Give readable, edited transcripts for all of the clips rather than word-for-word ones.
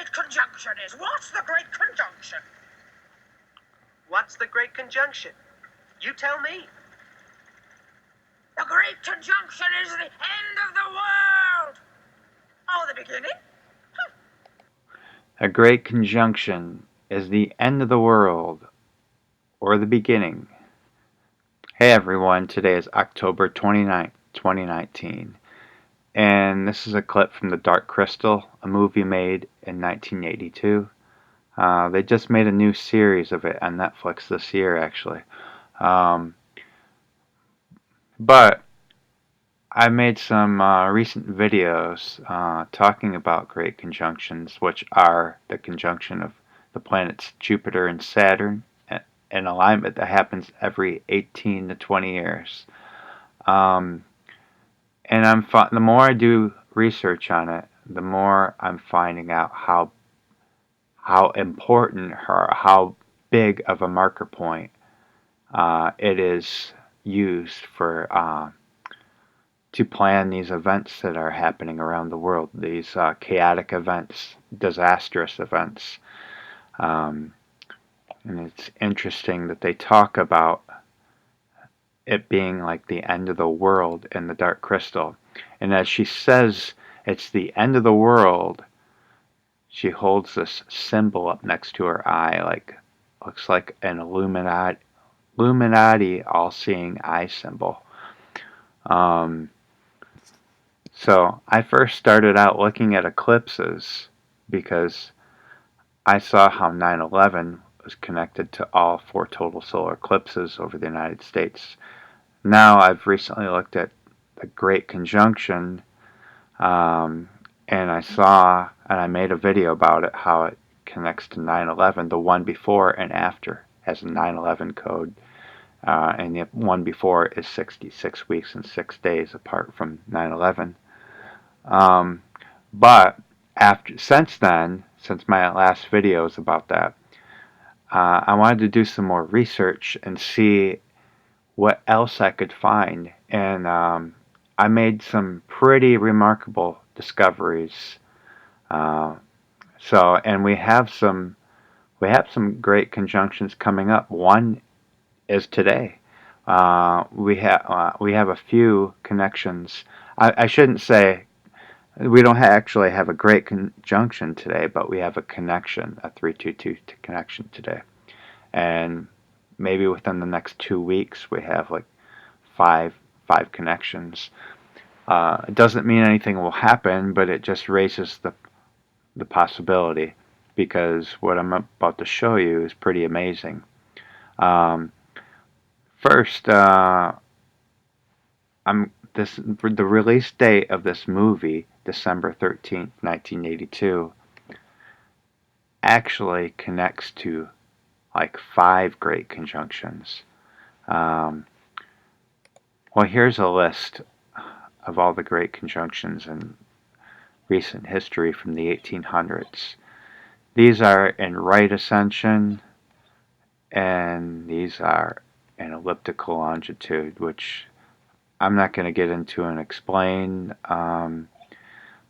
Great Conjunction is. What's the Great Conjunction? What's the Great Conjunction? You tell me. The Great Conjunction is the end of the world. Oh, the beginning? A great conjunction is the end of the world or the beginning. Hey everyone, today is October 29th, 2019, and this is a clip from The Dark Crystal, a movie made in 1982. They just made a new series of it on Netflix this year, actually. But I made some recent videos talking about great conjunctions, which are the conjunction of the planets Jupiter and Saturn, an alignment that happens every 18 to 20 years. And the more I do research on it, the more I'm finding out how important or how big of a marker point it is used for to plan these events that are happening around the world, these chaotic events, disastrous events. And it's interesting that they talk about it being like the end of the world in the Dark Crystal. And as she says it's the end of the world, she holds this symbol up next to her eye, like looks like an Illuminati all-seeing eye symbol. So I first started out looking at eclipses because I saw how 9/11 was connected to all 4 total solar eclipses over the United States. Now I've recently looked at the Great Conjunction, and I made a video about it, how it connects to 9/11. The one before and after has a 9/11 code, and the one before is 66 weeks and 6 days apart from 9/11. But since my last videos about that, I wanted to do some more research and see what else I could find, and I made some pretty remarkable discoveries. And we have some great conjunctions coming up. One is today. We have a few connections. I shouldn't say we don't actually have a great conjunction today, but we have a connection, a 322 connection today. And maybe within the next 2 weeks we have like five connections. It doesn't mean anything will happen, but it just raises the possibility, because what I'm about to show you is pretty amazing. First, the release date of this movie, December 13th, 1982, actually connects to like 5 great conjunctions. Well, here's a list of all the great conjunctions in recent history from the 1800s. These are in right ascension, and these are in elliptical longitude, which I'm not going to get into and explain,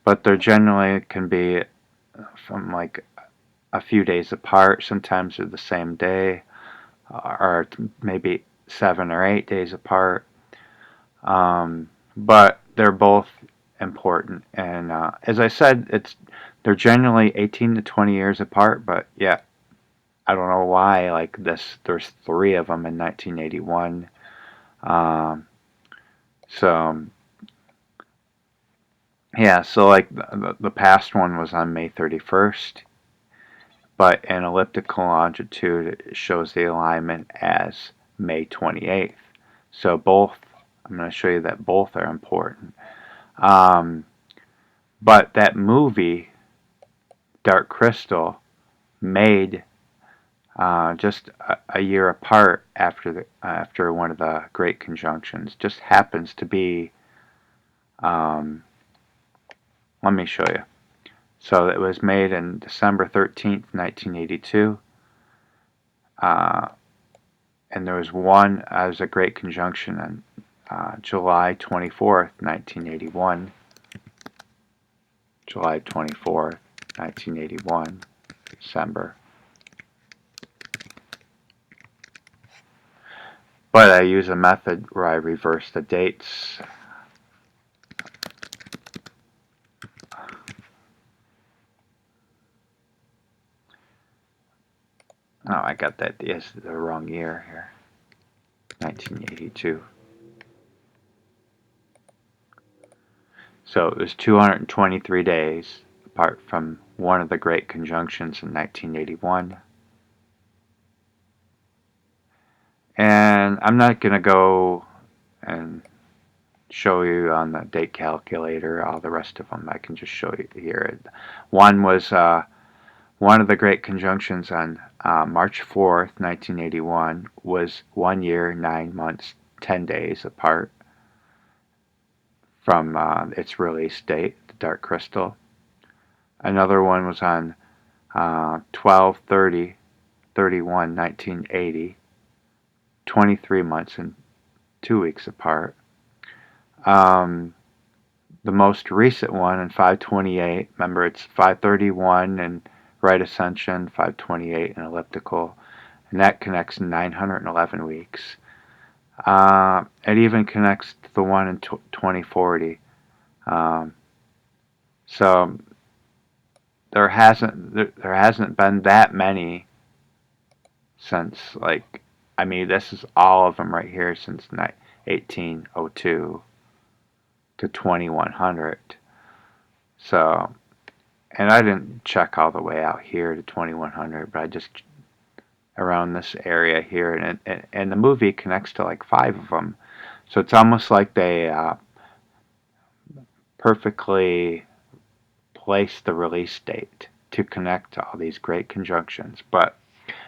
but they generally can be from like a few days apart. Sometimes they're the same day, or maybe 7 or 8 days apart. But they're both important, and as I said, they're generally 18 to 20 years apart. But yeah, I don't know why. Like this, there's 3 of them in 1981. So yeah, so like the past one was on May 31st, but in elliptical longitude it shows the alignment as May 28th. So both, I'm going to show you that both are important. But that movie, Dark Crystal, made just a year apart after one of the great conjunctions, just happens to be, let me show you. So it was made on December 13th, 1982. And there was a great conjunction on July 24th, 1981. July 24th. 1981, December. But I use a method where I reverse the dates. Oh, I got that. Yes, the wrong year here. 1982. So it was 223 days apart from one of the great conjunctions in 1981. And I'm not going to go and show you on the date calculator all the rest of them. I can just show you here. One was one of the great conjunctions on March 4th, 1981 was 1 year, 9 months, 10 days apart from its release date, the Dark Crystal. Another one was on 12/30/31, 1980, 23 months and 2 weeks apart. The most recent one in 5/28, remember it's 5/31 and right ascension, 5/28 and elliptical, and that connects in 911 weeks. It even connects to the one in 2040. So there hasn't been that many since, like, I mean, this is all of them right here since 1802 to 2100. So, and I didn't check all the way out here to 2100, but I just around this area here, and the movie connects to like 5 of them. So it's almost like they perfectly placed the release date to connect to all these great conjunctions. But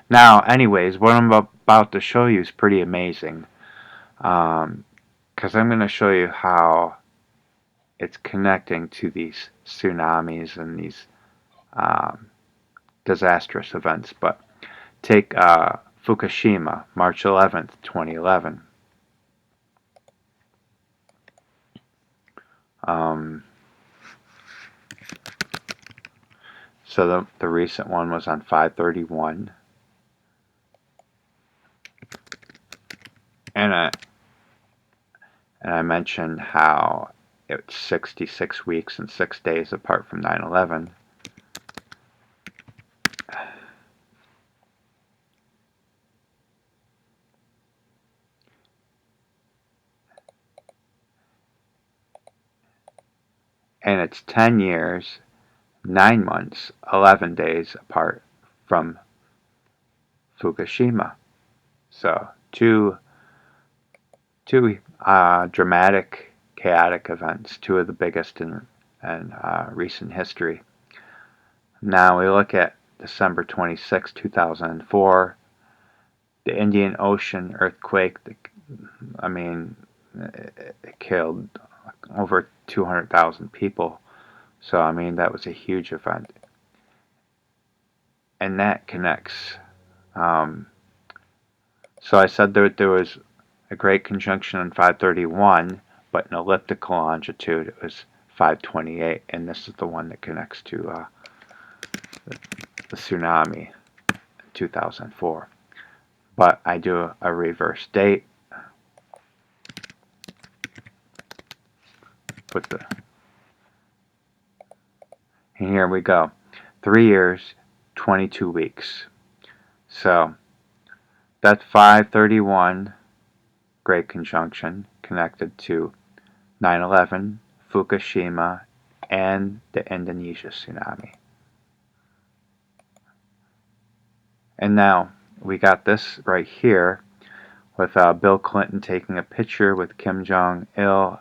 now, anyways, what I'm about to show you is pretty amazing, because I'm going to show you how it's connecting to these tsunamis and these disastrous events. But take Fukushima, March 11th, 2011. So the recent one was on 5/31, and I mentioned how it's 66 weeks and 6 days apart from 9/11. And it's 10 years, 9 months, 11 days apart from Fukushima. So two dramatic, chaotic events, two of the biggest in recent history. Now we look at December 26, 2004, the Indian Ocean earthquake. I mean, it killed over 200,000 people. So, I mean, that was a huge event. And that connects. So I said that there was a great conjunction on 5/31, but an elliptical longitude, it was 5/28, and this is the one that connects to the tsunami in 2004. But I do a reverse date. And here we go. 3 years, 22 weeks. So that's 5/31 great conjunction connected to 9/11, Fukushima, and the Indonesia tsunami. And now we got this right here with Bill Clinton taking a picture with Kim Jong-il.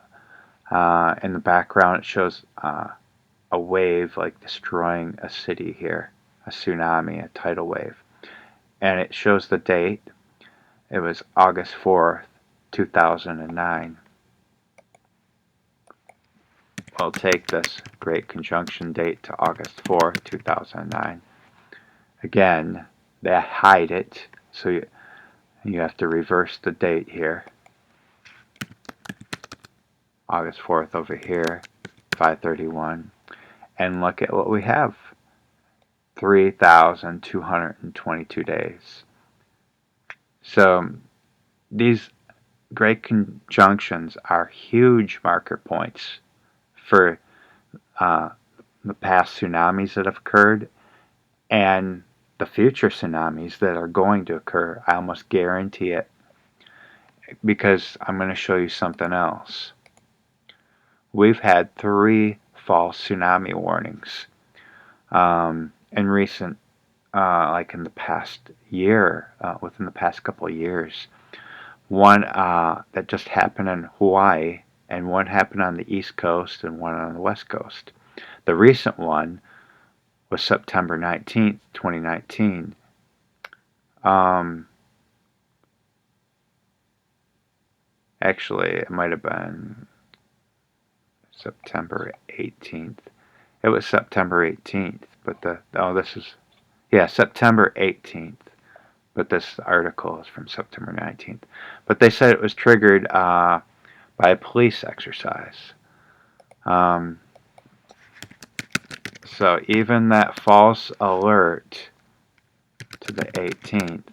In the background it shows a wave like destroying a city here, a tsunami, a tidal wave. And it shows the date. It was August 4th, 2009. We'll take this great conjunction date to August 4th, 2009. Again, they hide it, so you have to reverse the date here. August 4th over here, 5/31. And look at what we have. 3,222 days. So these great conjunctions are huge marker points for the past tsunamis that have occurred and the future tsunamis that are going to occur. I almost guarantee it, because I'm going to show you something else. We've had 3 false tsunami warnings in recent, like in the past year, within the past couple of years. One that just happened in Hawaii, and one happened on the East Coast, and one on the West Coast. The recent one was September 19th, 2019. Actually, it might have been September 18th. It was September 18th, but September 18th. But this article is from September 19th. But they said it was triggered by a police exercise. So even that false alert to the 18th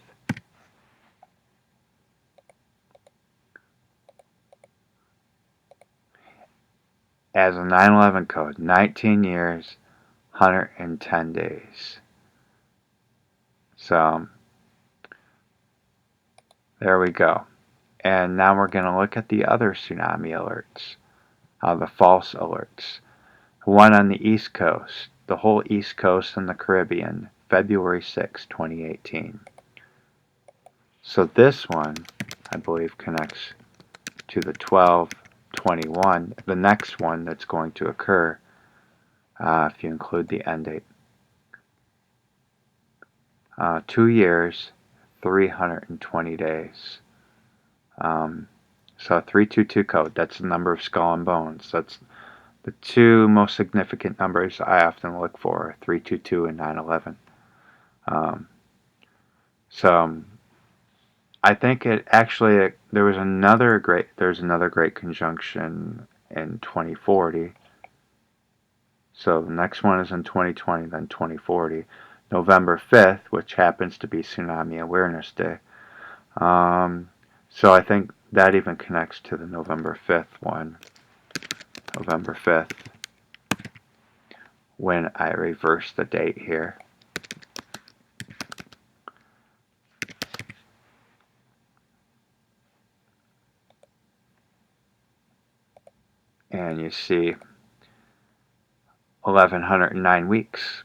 as a 9/11 code, 19 years, 110 days. So there we go. And now we're going to look at the other tsunami alerts, the false alerts. One on the East Coast, the whole East Coast and the Caribbean, February 6, 2018. So this one, I believe, connects to the 12/21, the next one that's going to occur, if you include the end date. 2 years, 320 days. So 322 code, that's the number of skull and bones. That's the 2 most significant numbers I often look for, 322 and 9/11. So I think it actually, there's another great conjunction in 2040. So the next one is in 2020, then 2040. November 5th, which happens to be Tsunami Awareness Day. So I think that even connects to the November 5th one. November 5th. When I reverse the date here. And you see 1109 weeks.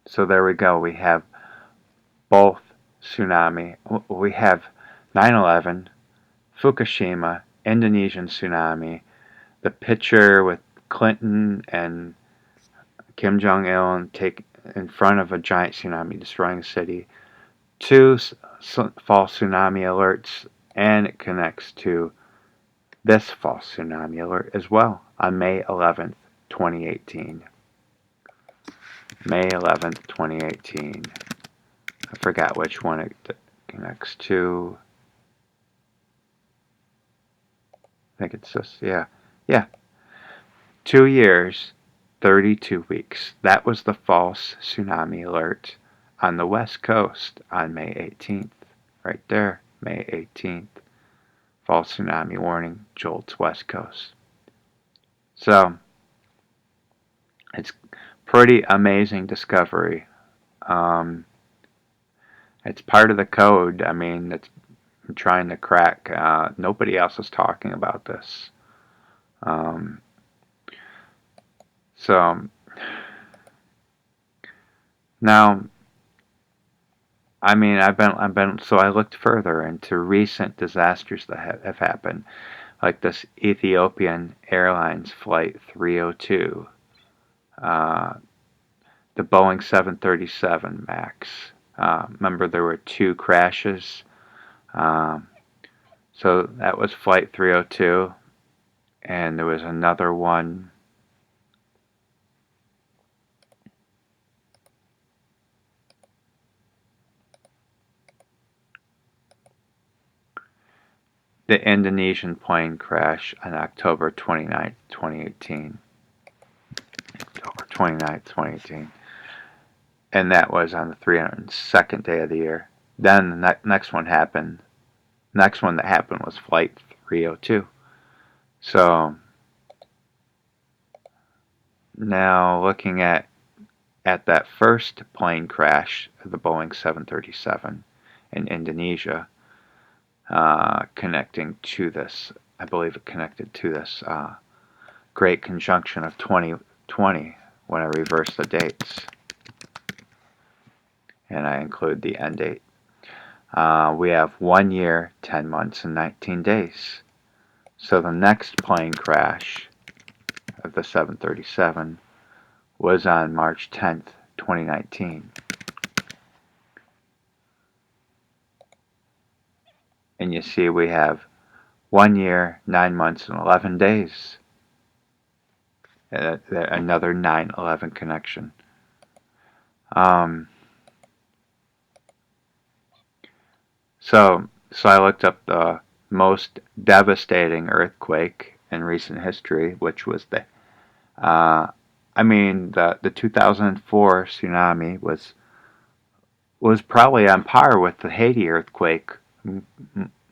So there we go. We have both tsunami. We have 9/11, Fukushima, Indonesian tsunami, the picture with Clinton and Kim Jong-il in front of a giant tsunami destroying the city. 2 false tsunami alerts, and it connects to this false tsunami alert as well on May 11th, 2018. May 11th, 2018. I forgot which one it connects to. I think it's this. Yeah. 2 years, 32 weeks. That was the false tsunami alert on the West Coast on May 18th. Right there, May 18th. False tsunami warning, jolts West Coast. So, it's pretty amazing discovery. It's part of the code. I mean, it's trying to crack. Nobody else is talking about this. So now, I mean, so I looked further into recent disasters that have happened, like this Ethiopian Airlines Flight 302, the Boeing 737 MAX. Remember, there were 2 crashes. So that was Flight 302, and there was another one. The Indonesian plane crash on October 29th, 2018. October 29th, 2018. and that was on the 302nd day of the year. Then the next one happened. Next one that happened was Flight 302. So now looking at that first plane crash, the Boeing 737 in Indonesia, connecting to this, I believe it connected to this Great Conjunction of 2020 when I reverse the dates and I include the end date. We have 1 year, 10 months, and 19 days. So the next plane crash of the 737 was on March 10th, 2019. And you see we have 1 year, 9 months, and 11 days. Another 9/11 connection. So I looked up the most devastating earthquake in recent history, which was the 2004 tsunami was probably on par with the Haiti earthquake.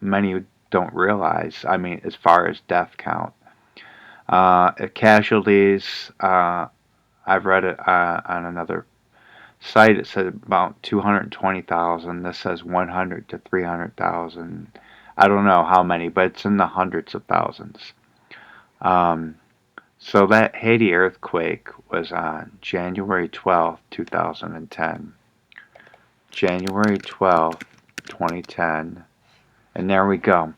Many don't realize. I mean, as far as death count, casualties. I've read it on another site. It said about 220,000. This says 100 to 300,000. I don't know how many, but it's in the hundreds of thousands. So that Haiti earthquake was on January 12th, 2010. January 12th, 2010. And there we go.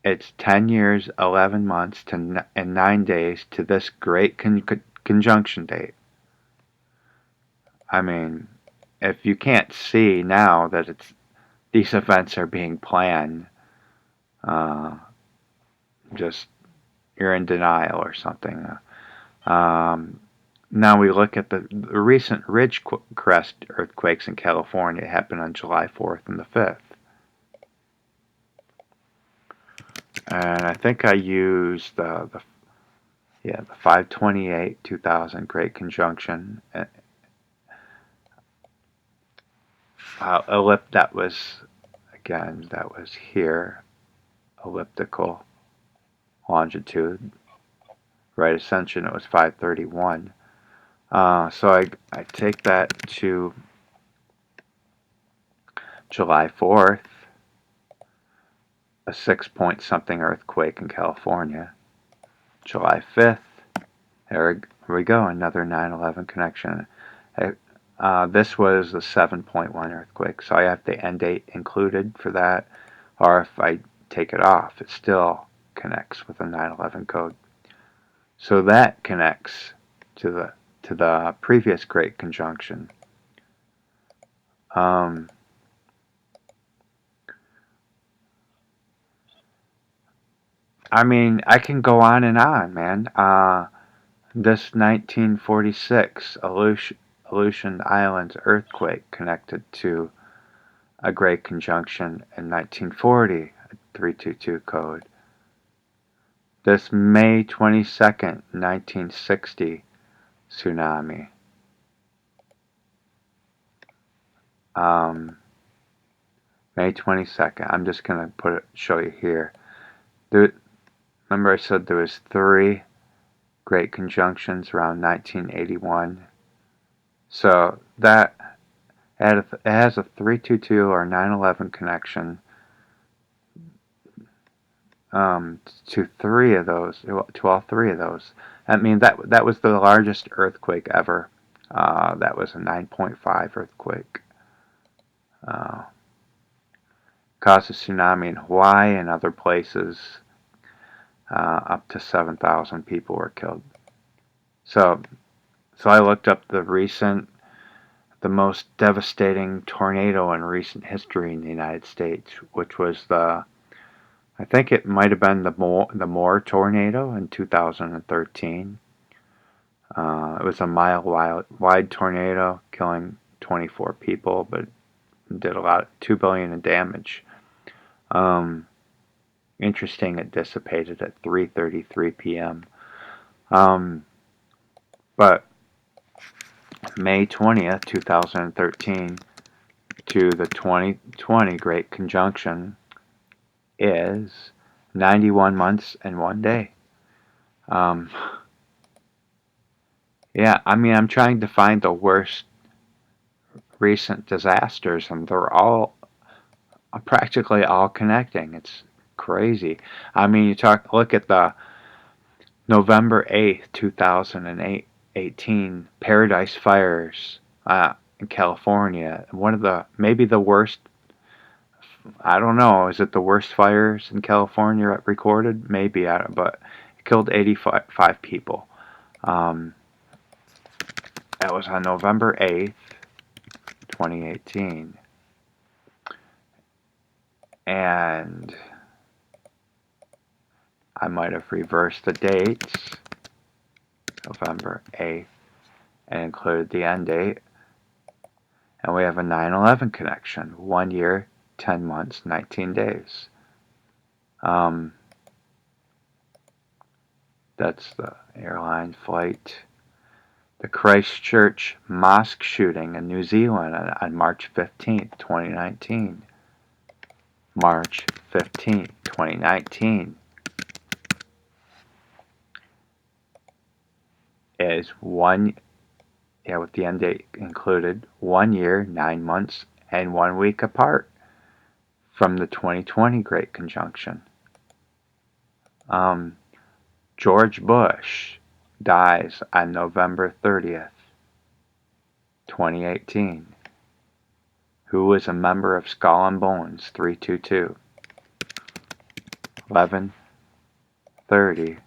It's 10 years, 11 months, and 9 days to this great conjunction date. I mean, if you can't see now that these events are being planned, just you're in denial or something. Now we look at the recent ridge crest earthquakes in California. It happened on July 4th and the 5th. And I think I used the 528 2000 Great Conjunction. That was here, elliptical longitude. Right ascension, it was 531. So I take that to July 4th, a 6-point something earthquake in California. July 5th, there we go, another 9/11 connection. This was a 7.1 earthquake, so I have the end date included for that, or if I take it off, it still connects with a 9/11 code. So that connects to the previous Great Conjunction. I mean, I can go on and on, man. This 1946 Aleutian Islands earthquake connected to a Great Conjunction in 1940, a 322 code. This May 22nd, 1960 tsunami. May 22nd. I'm just gonna show you here. Remember I said there was 3 Great Conjunctions around 1981. So that it has a 322 or 9/11 connection to 3 of those, to all 3 of those. I mean that was the largest earthquake ever. That was a 9.5 earthquake. Caused a tsunami in Hawaii and other places. Up to 7,000 people were killed. So I looked up the most devastating tornado in recent history in the United States, which was I think it might have been the Moore tornado in 2013. It was a mile-wide tornado, killing 24 people, but did $2 billion in damage. Interesting, it dissipated at 3:33 p.m. But May 20th, 2013 to the 2020 Great Conjunction is 91 months and 1 day. Yeah, I mean, I'm trying to find the worst recent disasters, and they're all practically all connecting. It's crazy. I mean, look at the November 8th, 2018 Paradise Fires in California. One of maybe the worst, I don't know, is it the worst fires in California recorded? Maybe, but it killed 85 people. That was on November 8th, 2018. And I might have reversed the dates, November 8th, and included the end date. And we have a 9/11 connection, 1 year, 10 months, 19 days. That's the airline flight. The Christchurch mosque shooting in New Zealand on March 15th, 2019. March 15th, 2019 is with the end date included, 1 year, 9 months, and 1 week apart from the 2020 Great Conjunction. George Bush dies on November 30th, 2018, who was a member of Skull and Bones 322. 11/30,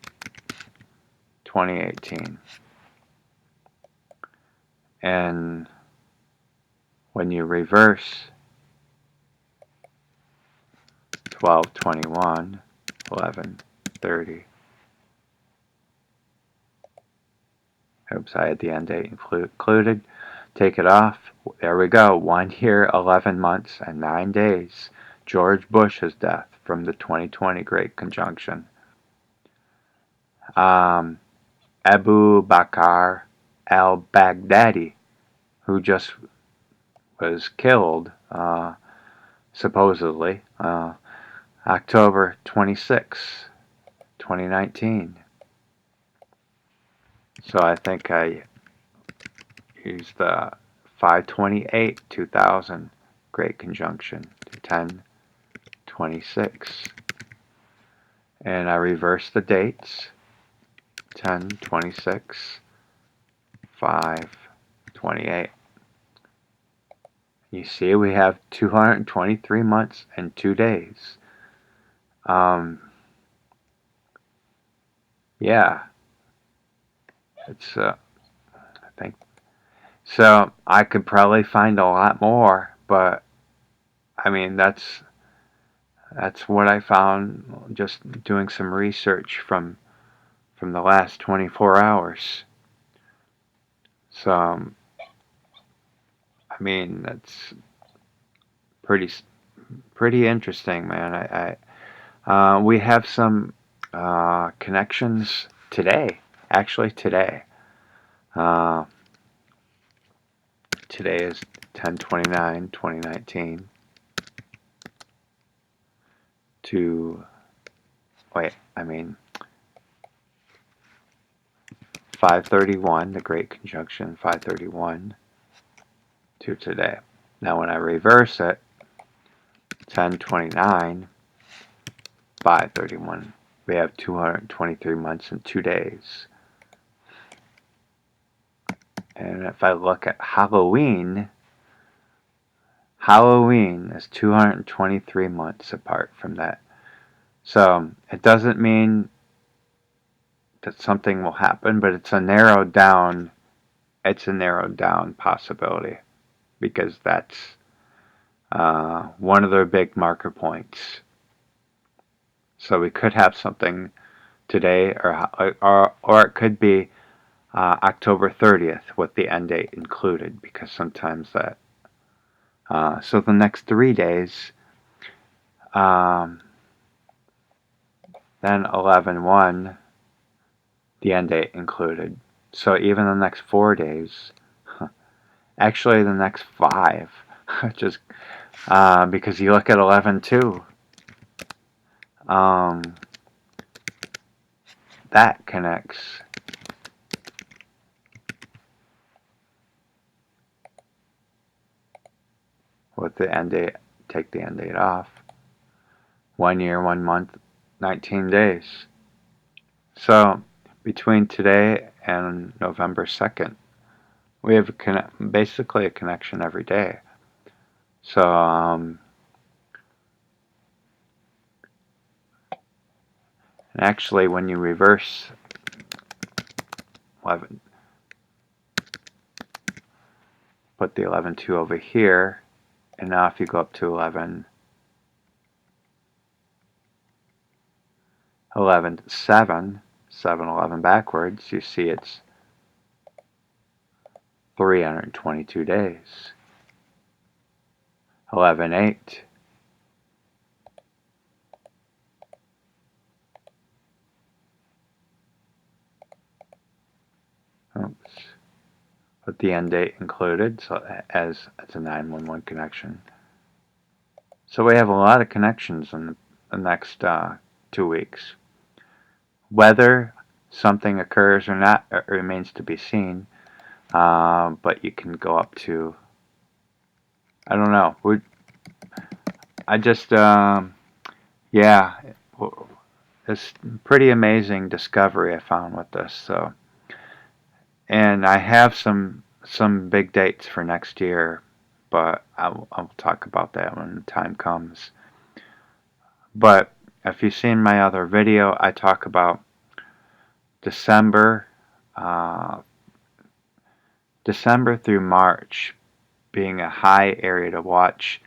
2018. And when you reverse 12/21, 11/30. Oops, I had the end date included. Take it off. There we go. 1 year, 11 months, and 9 days. George Bush's death from the 2020 Great Conjunction. Abu Bakr al-Baghdadi, who just was killed, supposedly, October 26, 2019. So I think I used the 5/28, 2000 Great Conjunction to 10/26. And I reversed the dates. 10/26, 5/28. You see, we have 223 months and 2 days. Yeah, it's I think so. I could probably find a lot more, but I mean that's what I found just doing some research from the last 24 hours. So I mean that's pretty interesting, man. We have some connections today. Actually, today. Today is 10/29/2019 to 5/31, the Great Conjunction, 5/31 to today. Now when I reverse it, 10/29, 5/31, we have 223 months and 2 days. And if I look at Halloween is 223 months apart from that. So it doesn't mean that something will happen, but it's a narrowed down possibility, because that's one of their big marker points. So we could have something today, or it could be October 30th with the end date included, because sometimes that. So the next 3 days, then 11/1, the end date included. So even the next 4 days, Actually, the next 5. Just because you look at 11 too. That connects with the end date. Take the end date off. 1 year, 1 month, 19 days. So between today and November 2nd, we have basically a connection every day. So actually, when you reverse 11, put the 11.2 over here, and now if you go up to 11.7, 7/11 backwards, you see it's 322 days. 11.8. Oops. Put the end date included, so as it's a 911 connection. So we have a lot of connections in the next 2 weeks. Whether something occurs or not remains to be seen, but you can go up to, I don't know. I just, yeah, it's pretty amazing discovery I found with this. So, and I have some big dates for next year, but I'll talk about that when the time comes. But if you've seen my other video, I talk about December, December through March being a high area to watch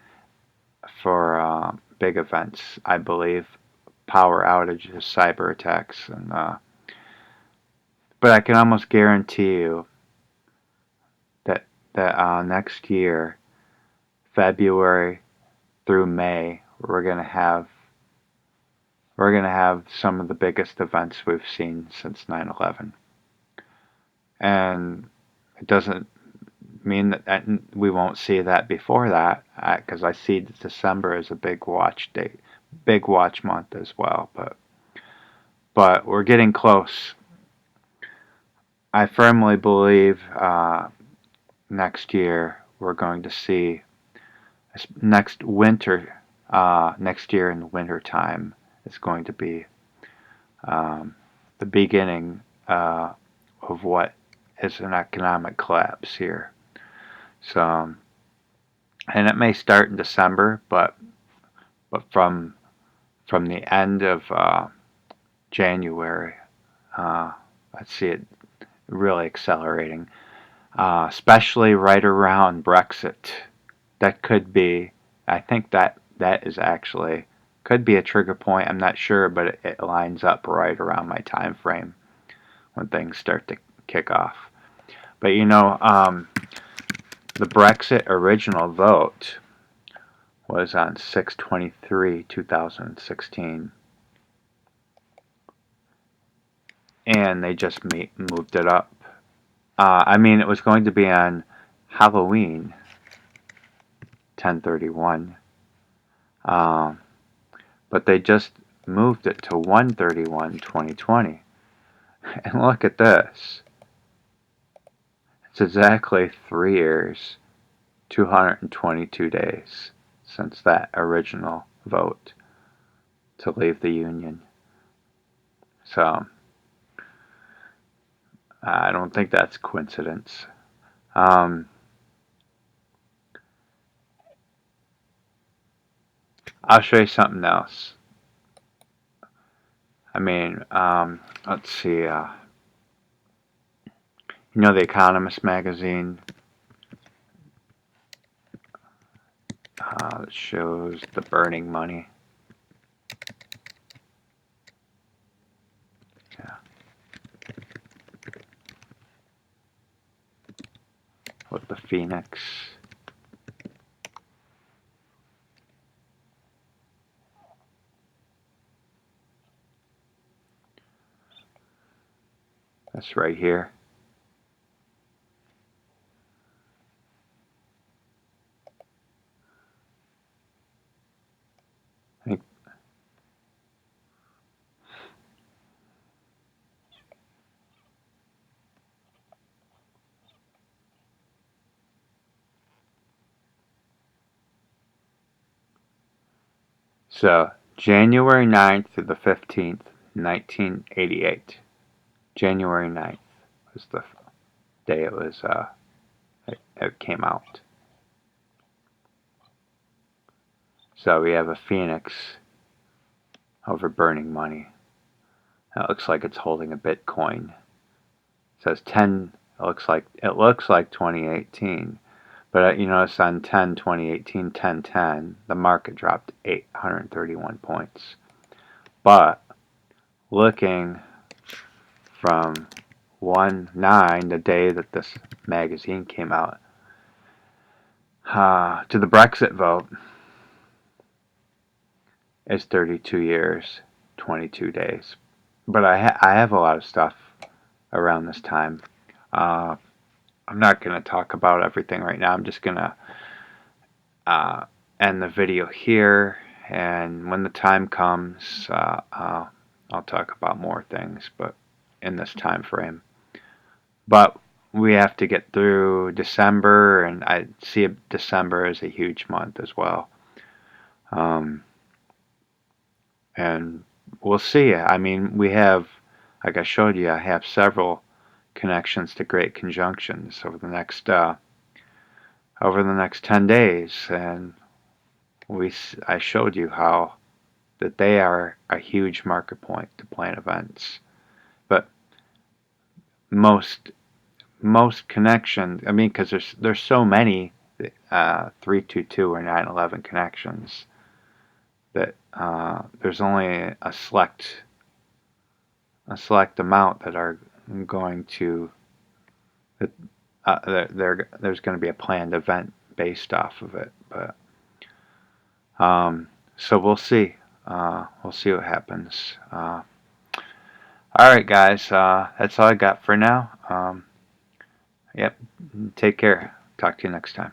for big events. I believe power outages, cyber attacks, and but I can almost guarantee you that next year, February through May, we're gonna have some of the biggest events we've seen since 9/11, and it doesn't mean that we won't see that before that, because I see December as a big watch date, big watch month as well. But we're getting close. I firmly believe next year we're going to see next winter. Next year in the winter time is going to be the beginning of what is an economic collapse here. So, and it may start in December, but from the end of January, I see it really accelerating, especially right around Brexit. That could be, I think that is actually, could be a trigger point. I'm not sure, but it lines up right around my time frame when things start to kick off. But you know, the Brexit original vote was on 6/23/2016, and they just moved it up. I mean, it was going to be on Halloween, 10/31, but they just moved it to 1/31/2020. And look at this. It's exactly 3 years, 222 days since that original vote to leave the Union. So, I don't think that's coincidence. I'll show you something else. I mean, let's see. You know The Economist magazine that shows the burning money. Yeah. With the Phoenix. That's right here. So January 9th through the 15th, 1988. January 9th was the day it came out. So we have a phoenix over burning money. It looks like it's holding a Bitcoin. It says 10. It looks like 2018, but you notice on 10/2018, 10/10, the market dropped 831 points. But looking from 1/9, the day that this magazine came out, to the Brexit vote is 32 years, 22 days. But I have a lot of stuff around this time. I'm not going to talk about everything right now. I'm just going to end the video here, and when the time comes, I'll talk about more things, but in this time frame. But we have to get through December, and I see December as a huge month as well. And we'll see. I mean, we have, like I showed you, I have several connections to great conjunctions over the next 10 days, and I showed you how that they are a huge marker point to plan events. But most connections, I mean, because there's so many 322 or 911 connections that there's only a select amount that are going to there's going to be a planned event based off of it. But so we'll see. We'll see what happens. All right, guys. That's all I got for now. Yep. Take care. Talk to you next time.